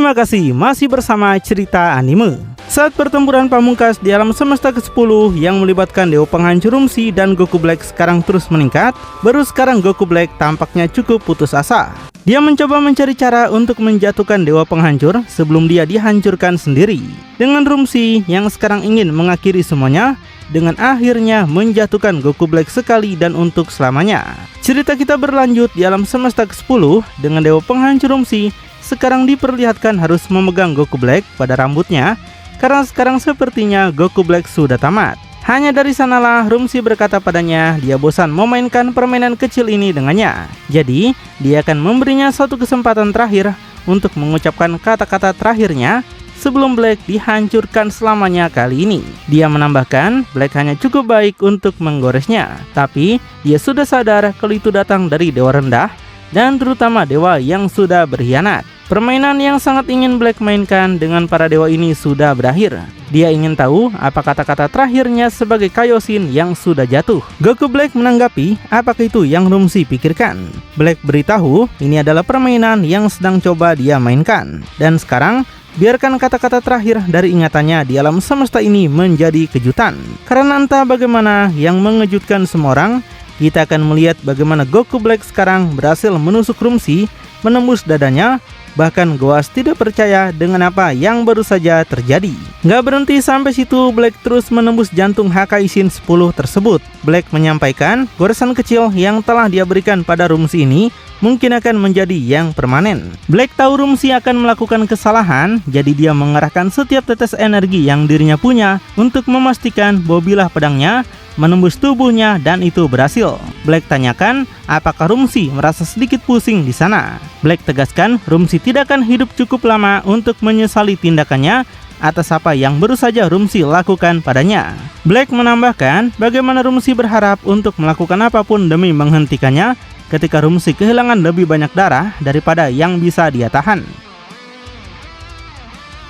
Terima kasih masih bersama cerita anime. Saat pertempuran pamungkas di alam semesta ke-10 yang melibatkan Dewa Penghancur Rumsi dan Goku Black sekarang terus meningkat, baru sekarang Goku Black tampaknya cukup putus asa. Dia mencoba mencari cara untuk menjatuhkan Dewa Penghancur sebelum dia dihancurkan sendiri. Dengan Rumsi yang sekarang ingin mengakhiri semuanya, dengan akhirnya menjatuhkan Goku Black sekali dan untuk selamanya. Cerita kita berlanjut di alam semesta ke-10 dengan Dewa Penghancur Rumsi sekarang diperlihatkan harus memegang Goku Black pada rambutnya karena sekarang sepertinya Goku Black sudah tamat. Hanya dari sanalah Rumsi berkata padanya dia bosan memainkan permainan kecil ini dengannya. Jadi dia akan memberinya satu kesempatan terakhir untuk mengucapkan kata-kata terakhirnya sebelum Black dihancurkan selamanya kali ini. Dia menambahkan Black hanya cukup baik untuk menggoresnya, tapi dia sudah sadar kalau itu datang dari dewa rendah dan terutama dewa yang sudah berkhianat. Permainan yang sangat ingin Black mainkan dengan para dewa ini sudah berakhir. Dia ingin tahu apa kata-kata terakhirnya sebagai Kaioshin yang sudah jatuh. Goku Black menanggapi apakah itu yang Rumsi pikirkan. Black beritahu ini adalah permainan yang sedang coba dia mainkan. Dan sekarang biarkan kata-kata terakhir dari ingatannya di alam semesta ini menjadi kejutan. Karena entah bagaimana yang mengejutkan semua orang, kita akan melihat bagaimana Goku Black sekarang berhasil menusuk Rumsi, menembus dadanya. Bahkan Goas tidak percaya dengan apa yang baru saja terjadi. Nggak berhenti sampai situ, Black terus menembus jantung Hakaishin 10 tersebut. Black menyampaikan goresan kecil yang telah dia berikan pada Rumsi ini mungkin akan menjadi yang permanen. Black tahu Rumsi akan melakukan kesalahan, jadi dia mengerahkan setiap tetes energi yang dirinya punya untuk memastikan bahwa bilah pedangnya menembus tubuhnya dan itu berhasil. Black tanyakan apakah Rumsi merasa sedikit pusing di sana. Black tegaskan Rumsi tidak akan hidup cukup lama untuk menyesali tindakannya atas apa yang baru saja Rumsi lakukan padanya. Black menambahkan bagaimana Rumsi berharap untuk melakukan apapun demi menghentikannya ketika Rumsi kehilangan lebih banyak darah daripada yang bisa dia tahan.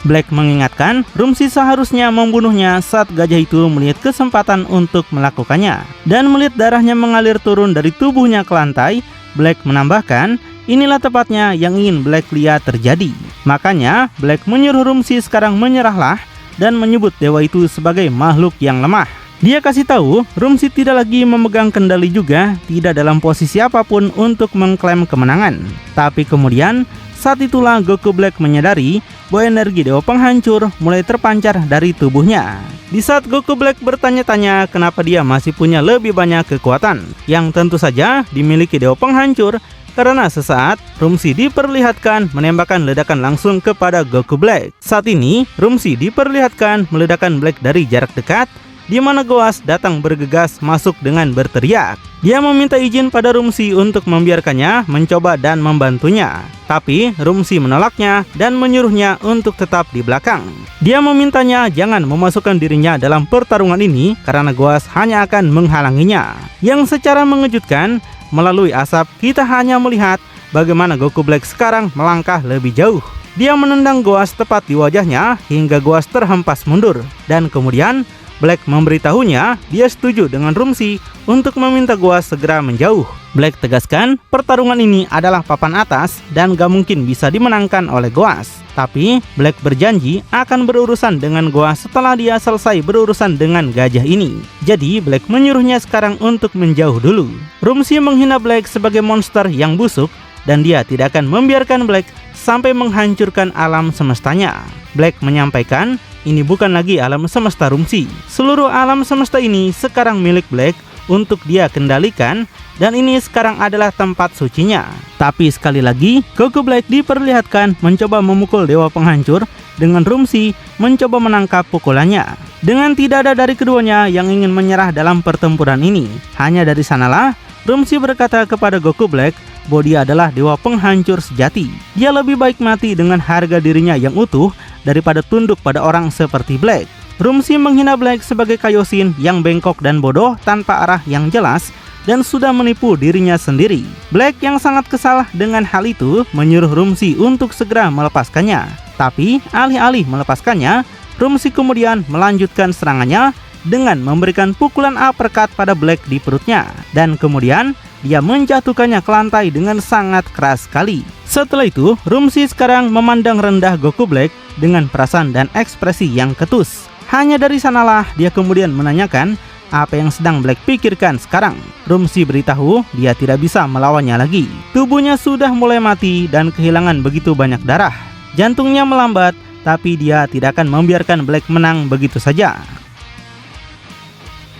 Black mengingatkan Rumsi seharusnya membunuhnya saat gajah itu melihat kesempatan untuk melakukannya. Dan melihat darahnya mengalir turun dari tubuhnya ke lantai, Black menambahkan inilah tepatnya yang ingin Black lihat terjadi. Makanya Black menyuruh Rumsi sekarang menyerahlah dan menyebut dewa itu sebagai makhluk yang lemah. Dia kasih tahu Rumsi tidak lagi memegang kendali juga, tidak dalam posisi apapun untuk mengklaim kemenangan. Tapi kemudian saat itulah Goku Black menyadari bahwa energi Dewa Penghancur mulai terpancar dari tubuhnya. Di saat Goku Black bertanya-tanya kenapa dia masih punya lebih banyak kekuatan yang tentu saja dimiliki Dewa Penghancur, karena sesaat Rumsi diperlihatkan menembakkan ledakan langsung kepada Goku Black. Saat ini Rumsi diperlihatkan meledakkan Black dari jarak dekat, di mana Goas datang bergegas masuk dengan berteriak. Dia meminta izin pada Rumsi untuk membiarkannya mencoba dan membantunya. Tapi Rumsi menolaknya dan menyuruhnya untuk tetap di belakang. Dia memintanya jangan memasukkan dirinya dalam pertarungan ini karena Goas hanya akan menghalanginya. Yang secara mengejutkan, melalui asap kita hanya melihat bagaimana Goku Black sekarang melangkah lebih jauh. Dia menendang Goas tepat di wajahnya hingga Goas terhempas mundur. Dan kemudian Black memberitahunya dia setuju dengan Rumsi untuk meminta Goas segera menjauh. Black tegaskan pertarungan ini adalah papan atas dan gak mungkin bisa dimenangkan oleh Goas. Tapi Black berjanji akan berurusan dengan Goas setelah dia selesai berurusan dengan gajah ini. Jadi Black menyuruhnya sekarang untuk menjauh dulu. Rumsi menghina Black sebagai monster yang busuk dan dia tidak akan membiarkan Black sampai menghancurkan alam semestanya. Black menyampaikan ini bukan lagi alam semesta Rumsi. Seluruh alam semesta ini sekarang milik Black untuk dia kendalikan dan ini sekarang adalah tempat sucinya. Tapi sekali lagi Goku Black diperlihatkan mencoba memukul Dewa Penghancur dengan Rumsi mencoba menangkap pukulannya. Dengan tidak ada dari keduanya yang ingin menyerah dalam pertempuran ini. Hanya dari sanalah Rumsi berkata kepada Goku Black bahwa dia adalah Dewa Penghancur sejati. Dia lebih baik mati dengan harga dirinya yang utuh daripada tunduk pada orang seperti Black. Rumsi menghina Black sebagai Kaioshin yang bengkok dan bodoh tanpa arah yang jelas dan sudah menipu dirinya sendiri. Black yang sangat kesal dengan hal itu menyuruh Rumsi untuk segera melepaskannya. Tapi alih-alih melepaskannya, Rumsi kemudian melanjutkan serangannya dengan memberikan pukulan uppercut pada Black di perutnya. Dan kemudian dia menjatuhkannya ke lantai dengan sangat keras sekali. Setelah itu, Rumsi sekarang memandang rendah Goku Black dengan perasaan dan ekspresi yang ketus. Hanya dari sanalah dia kemudian menanyakan apa yang sedang Black pikirkan sekarang. Rumsi beritahu dia tidak bisa melawannya lagi. Tubuhnya sudah mulai mati dan kehilangan begitu banyak darah. Jantungnya melambat, tapi dia tidak akan membiarkan Black menang begitu saja.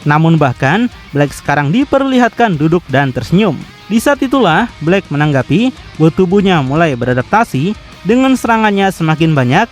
Namun bahkan Black sekarang diperlihatkan duduk dan tersenyum. Di saat itulah Black menanggapi bahwa tubuhnya mulai beradaptasi dengan serangannya semakin banyak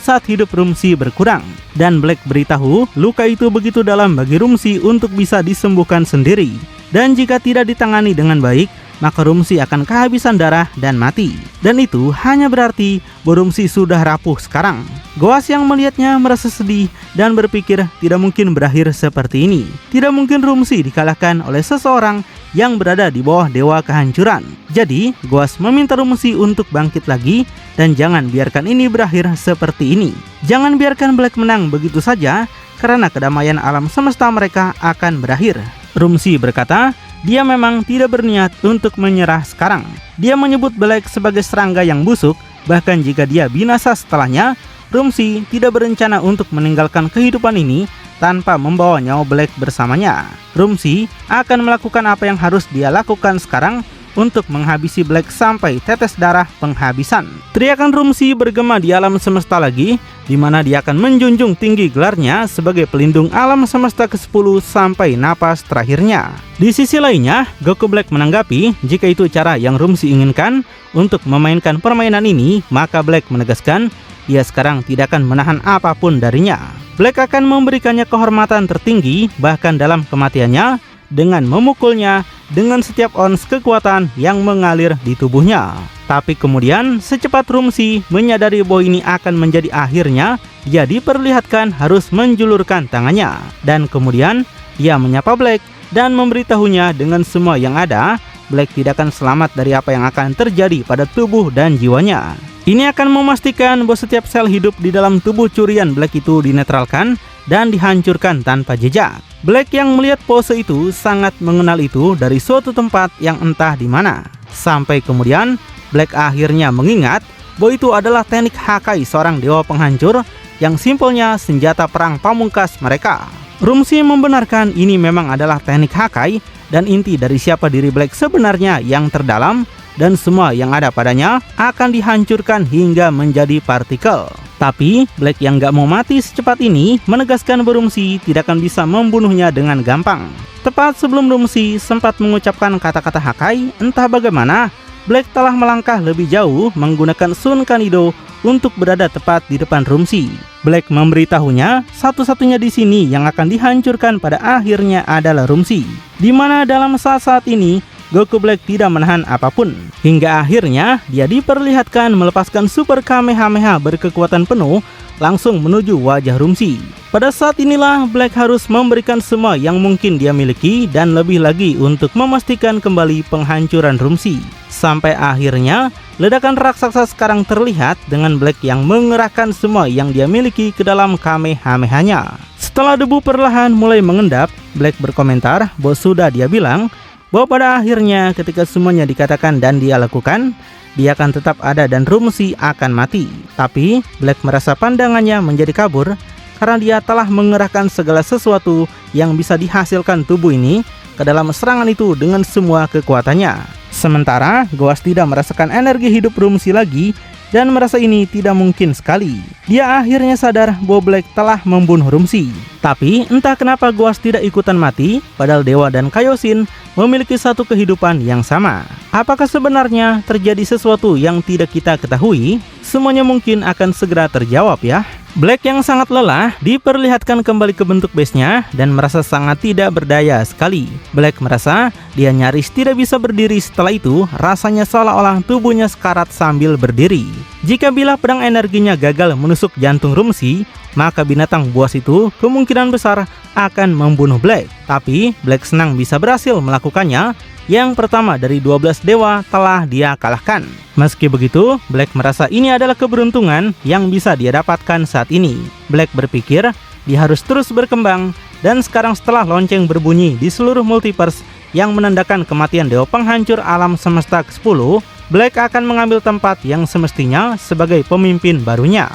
saat hidup Rumsi berkurang. Dan Black beritahu luka itu begitu dalam bagi Rumsi untuk bisa disembuhkan sendiri. Dan jika tidak ditangani dengan baik, maka Rumsi akan kehabisan darah dan mati. Dan itu hanya berarti bahwa Rumsi sudah rapuh sekarang. Goas yang melihatnya merasa sedih dan berpikir tidak mungkin berakhir seperti ini. Tidak mungkin Rumsi dikalahkan oleh seseorang yang berada di bawah dewa kehancuran. Jadi Goas meminta Rumsi untuk bangkit lagi dan jangan biarkan ini berakhir seperti ini. Jangan biarkan Black menang begitu saja, karena kedamaian alam semesta mereka akan berakhir. Rumsi berkata dia memang tidak berniat untuk menyerah sekarang. Dia menyebut Black sebagai serangga yang busuk, bahkan jika dia binasa setelahnya, Rumsi tidak berencana untuk meninggalkan kehidupan ini tanpa membawa nyawa Black bersamanya. Rumsi akan melakukan apa yang harus dia lakukan sekarang untuk menghabisi Black sampai tetes darah penghabisan. Teriakan Rumsi bergema di alam semesta lagi, di mana dia akan menjunjung tinggi gelarnya sebagai pelindung alam semesta ke-10 sampai napas terakhirnya. Di sisi lainnya, Goku Black menanggapi jika itu cara yang Rumsi inginkan untuk memainkan permainan ini, maka Black menegaskan dia sekarang tidak akan menahan apapun darinya. Black akan memberikannya kehormatan tertinggi bahkan dalam kematiannya dengan memukulnya dengan setiap ons kekuatan yang mengalir di tubuhnya. Tapi kemudian secepat Rumsi menyadari bahwa ini akan menjadi akhirnya, dia diperlihatkan harus menjulurkan tangannya. Dan kemudian dia menyapa Black dan memberitahunya dengan semua yang ada, Black tidak akan selamat dari apa yang akan terjadi pada tubuh dan jiwanya. Ini akan memastikan bahwa setiap sel hidup di dalam tubuh curian Black itu dinetralkan dan dihancurkan tanpa jejak. Black yang melihat pose itu sangat mengenal itu dari suatu tempat yang entah di mana. Sampai kemudian Black akhirnya mengingat bahwa itu adalah teknik Hakai seorang dewa penghancur yang simpelnya senjata perang pamungkas mereka. Rumsi membenarkan ini memang adalah teknik Hakai dan inti dari siapa diri Black sebenarnya yang terdalam, dan semua yang ada padanya akan dihancurkan hingga menjadi partikel. Tapi Black yang gak mau mati secepat ini menegaskan bahwa Rumsi tidak akan bisa membunuhnya dengan gampang. Tepat sebelum Rumsi sempat mengucapkan kata-kata Hakai, entah bagaimana Black telah melangkah lebih jauh menggunakan Sun Kanido untuk berada tepat di depan Rumsi. Black memberitahunya satu-satunya di sini yang akan dihancurkan pada akhirnya adalah Rumsi, di mana dalam saat-saat ini Goku Black tidak menahan apapun. Hingga akhirnya dia diperlihatkan melepaskan Super Kamehameha berkekuatan penuh langsung menuju wajah Rumsi. Pada saat inilah Black harus memberikan semua yang mungkin dia miliki dan lebih lagi untuk memastikan kembali penghancuran Rumsi. Sampai akhirnya ledakan raksasa sekarang terlihat dengan Black yang mengerahkan semua yang dia miliki ke dalam Kamehamehanya. Setelah debu perlahan mulai mengendap, Black berkomentar bahwa sudah dia bilang bahwa pada akhirnya ketika semuanya dikatakan dan dia lakukan, dia akan tetap ada dan Rumsi akan mati. Tapi Black merasa pandangannya menjadi kabur karena dia telah mengerahkan segala sesuatu yang bisa dihasilkan tubuh ini ke dalam serangan itu dengan semua kekuatannya. Sementara Goas tidak merasakan energi hidup Rumsi lagi dan merasa ini tidak mungkin sekali. Dia akhirnya sadar bahwa Black telah membunuh Rumsi. Tapi entah kenapa Goas tidak ikutan mati, padahal Dewa dan Kaioshin memiliki satu kehidupan yang sama. Apakah sebenarnya terjadi sesuatu yang tidak kita ketahui? Semuanya mungkin akan segera terjawab ya. Black yang sangat lelah diperlihatkan kembali ke bentuk base-nya dan merasa sangat tidak berdaya sekali. Black merasa dia nyaris tidak bisa berdiri setelah itu, rasanya seolah-olah tubuhnya sekarat sambil berdiri. Jika bilah pedang energinya gagal menusuk jantung Rumsi, maka binatang buas itu kemungkinan besar akan membunuh Black. Tapi Black senang bisa berhasil melakukannya. Yang pertama dari 12 dewa telah dia kalahkan. Meski begitu, Black merasa ini adalah keberuntungan yang bisa dia dapatkan saat ini. Black berpikir dia harus terus berkembang, dan sekarang setelah lonceng berbunyi di seluruh multiverse yang menandakan kematian Dewa Penghancur alam semesta ke-10, Black akan mengambil tempat yang semestinya sebagai pemimpin barunya.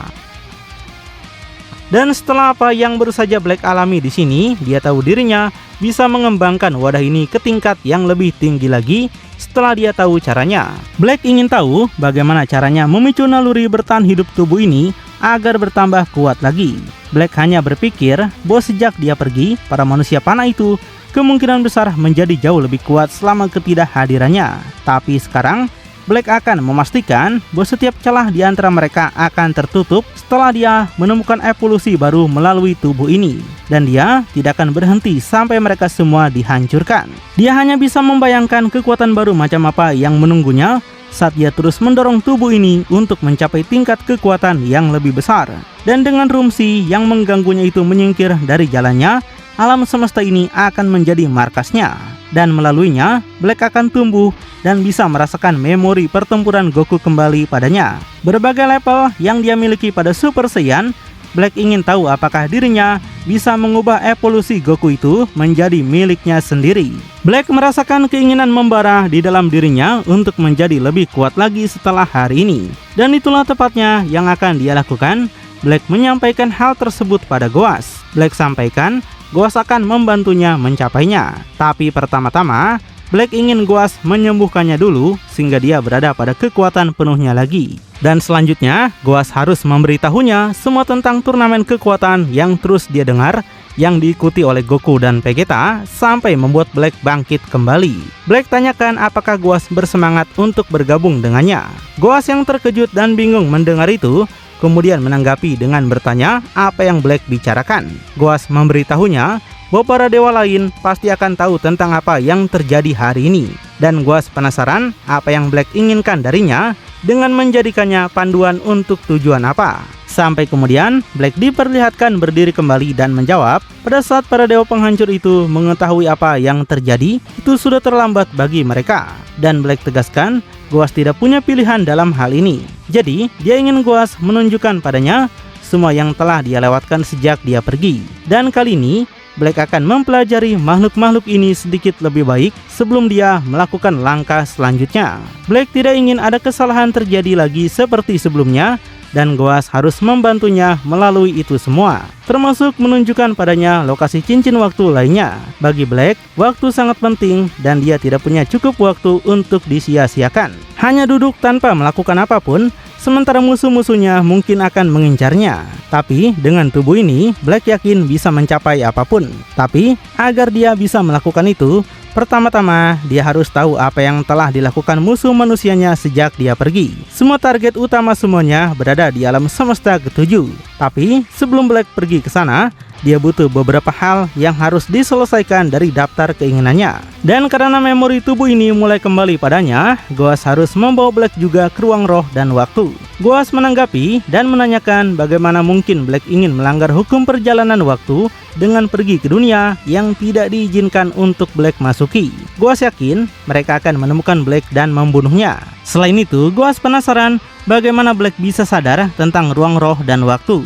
Dan setelah apa yang baru saja Black alami di sini, dia tahu dirinya bisa mengembangkan wadah ini ke tingkat yang lebih tinggi lagi setelah dia tahu caranya. Black ingin tahu bagaimana caranya memicu naluri bertahan hidup tubuh ini agar bertambah kuat lagi. Black hanya berpikir bahwa sejak dia pergi, para manusia panah itu kemungkinan besar menjadi jauh lebih kuat selama ketidakhadirannya. Tapi sekarang Black akan memastikan bahwa setiap celah di antara mereka akan tertutup setelah dia menemukan evolusi baru melalui tubuh ini. Dan dia tidak akan berhenti sampai mereka semua dihancurkan. Dia hanya bisa membayangkan kekuatan baru macam apa yang menunggunya saat dia terus mendorong tubuh ini untuk mencapai tingkat kekuatan yang lebih besar. Dan dengan Rumsi yang mengganggunya itu menyingkir dari jalannya, alam semesta ini akan menjadi markasnya. Dan melaluinya, Black akan tumbuh dan bisa merasakan memori pertempuran Goku kembali padanya. Berbagai level yang dia miliki pada Super Saiyan, Black ingin tahu apakah dirinya bisa mengubah evolusi Goku itu menjadi miliknya sendiri. Black merasakan keinginan membara di dalam dirinya untuk menjadi lebih kuat lagi setelah hari ini. Dan itulah tepatnya yang akan dia lakukan. Black menyampaikan hal tersebut pada Goas. Black sampaikan Goas akan membantunya mencapainya. Tapi pertama-tama, Black ingin Goas menyembuhkannya dulu sehingga dia berada pada kekuatan penuhnya lagi. Dan selanjutnya, Goas harus memberitahunya semua tentang turnamen kekuatan yang terus dia dengar yang diikuti oleh Goku dan Vegeta sampai membuat Black bangkit kembali. Black tanyakan apakah Goas bersemangat untuk bergabung dengannya. Goas yang terkejut dan bingung mendengar itu kemudian menanggapi dengan bertanya apa yang Black bicarakan. Goas memberitahunya bahwa para dewa lain pasti akan tahu tentang apa yang terjadi hari ini. Dan Goas penasaran apa yang Black inginkan darinya dengan menjadikannya panduan untuk tujuan apa. Sampai kemudian Black diperlihatkan berdiri kembali dan menjawab, pada saat para dewa penghancur itu mengetahui apa yang terjadi, itu sudah terlambat bagi mereka. Dan Black tegaskan, Goas tidak punya pilihan dalam hal ini. Jadi, dia ingin Goas menunjukkan padanya semua yang telah dia lewatkan sejak dia pergi. Dan kali ini, Black akan mempelajari makhluk-makhluk ini sedikit lebih baik sebelum dia melakukan langkah selanjutnya. Black tidak ingin ada kesalahan terjadi lagi seperti sebelumnya, dan Goas harus membantunya melalui itu semua, termasuk menunjukkan padanya lokasi cincin waktu lainnya. Bagi Black, waktu sangat penting dan dia tidak punya cukup waktu untuk disia-siakan. Hanya duduk tanpa melakukan apapun, sementara musuh-musuhnya mungkin akan mengincarnya. Tapi dengan tubuh ini, Black yakin bisa mencapai apapun. Tapi agar dia bisa melakukan itu, pertama-tama dia harus tahu apa yang telah dilakukan musuh manusianya sejak dia pergi. Semua target utama semuanya berada di alam semesta ke-7. Tapi sebelum Black pergi ke sana, dia butuh beberapa hal yang harus diselesaikan dari daftar keinginannya. Dan karena memori tubuh ini mulai kembali padanya, Goas harus membawa Black juga ke ruang roh dan waktu. Goas menanggapi dan menanyakan bagaimana mungkin Black ingin melanggar hukum perjalanan waktu dengan pergi ke dunia yang tidak diizinkan untuk Black masuki. Goas yakin mereka akan menemukan Black dan membunuhnya. Selain itu, Goas penasaran bagaimana Black bisa sadar tentang ruang roh dan waktu.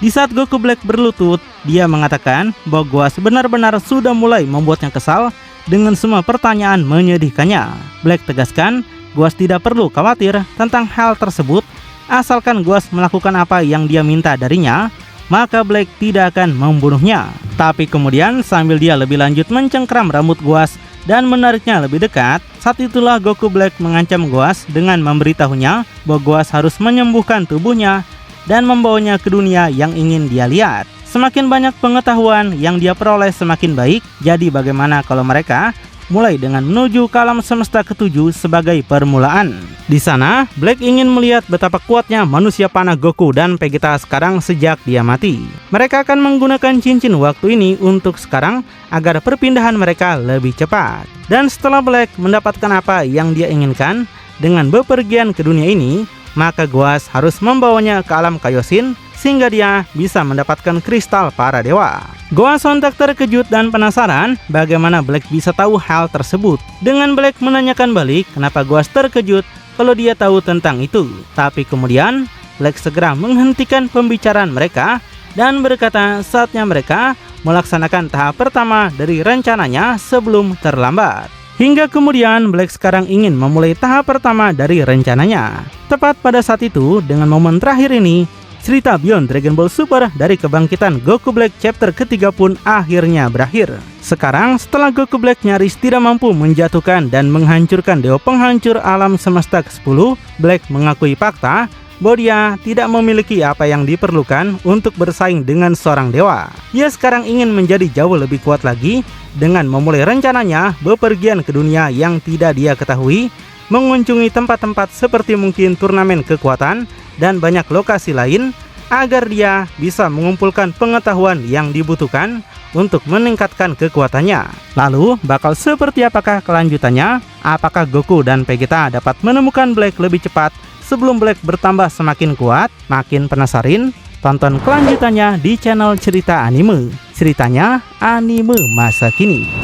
Di saat Goku Black berlutut, dia mengatakan bahwa Goas benar-benar sudah mulai membuatnya kesal dengan semua pertanyaan menyedihkannya. Black tegaskan, Goas tidak perlu khawatir tentang hal tersebut, asalkan Goas melakukan apa yang dia minta darinya, maka Black tidak akan membunuhnya. Tapi kemudian sambil dia lebih lanjut mencengkram rambut Goas dan menariknya lebih dekat, saat itulah Goku Black mengancam Goas dengan memberitahunya bahwa Goas harus menyembuhkan tubuhnya dan membawanya ke dunia yang ingin dia lihat. Semakin banyak pengetahuan yang dia peroleh semakin baik. Jadi bagaimana kalau mereka mulai dengan menuju ke alam semesta ke-7 sebagai permulaan. Di sana, Black ingin melihat betapa kuatnya manusia panah Goku dan Vegeta sekarang sejak dia mati. Mereka akan menggunakan cincin waktu ini untuk sekarang agar perpindahan mereka lebih cepat. Dan setelah Black mendapatkan apa yang dia inginkan dengan bepergian ke dunia ini, maka Goas harus membawanya ke alam Kaioshin sehingga dia bisa mendapatkan kristal para dewa. Goas sontak terkejut dan penasaran bagaimana Black bisa tahu hal tersebut. Dengan Black menanyakan balik kenapa Goas terkejut kalau dia tahu tentang itu. Tapi kemudian Black segera menghentikan pembicaraan mereka dan berkata saatnya mereka melaksanakan tahap pertama dari rencananya sebelum terlambat. Hingga kemudian Black sekarang ingin memulai tahap pertama dari rencananya. Tepat pada saat itu, dengan momen terakhir ini, cerita Beyond Dragon Ball Super dari kebangkitan Goku Black chapter ketiga pun akhirnya berakhir. Sekarang setelah Goku Black nyaris tidak mampu menjatuhkan dan menghancurkan dewa penghancur alam semesta ke-10, Black mengakui fakta bahwa dia tidak memiliki apa yang diperlukan untuk bersaing dengan seorang dewa. Ia sekarang ingin menjadi jauh lebih kuat lagi dengan memulai rencananya bepergian ke dunia yang tidak dia ketahui, mengunjungi tempat-tempat seperti mungkin turnamen kekuatan dan banyak lokasi lain agar dia bisa mengumpulkan pengetahuan yang dibutuhkan untuk meningkatkan kekuatannya. Lalu, bakal seperti apakah kelanjutannya? Apakah Goku dan Vegeta dapat menemukan Black lebih cepat sebelum Black bertambah semakin kuat? Makin penasaran? Tonton kelanjutannya di channel Cerita Anime. Ceritanya anime masa kini.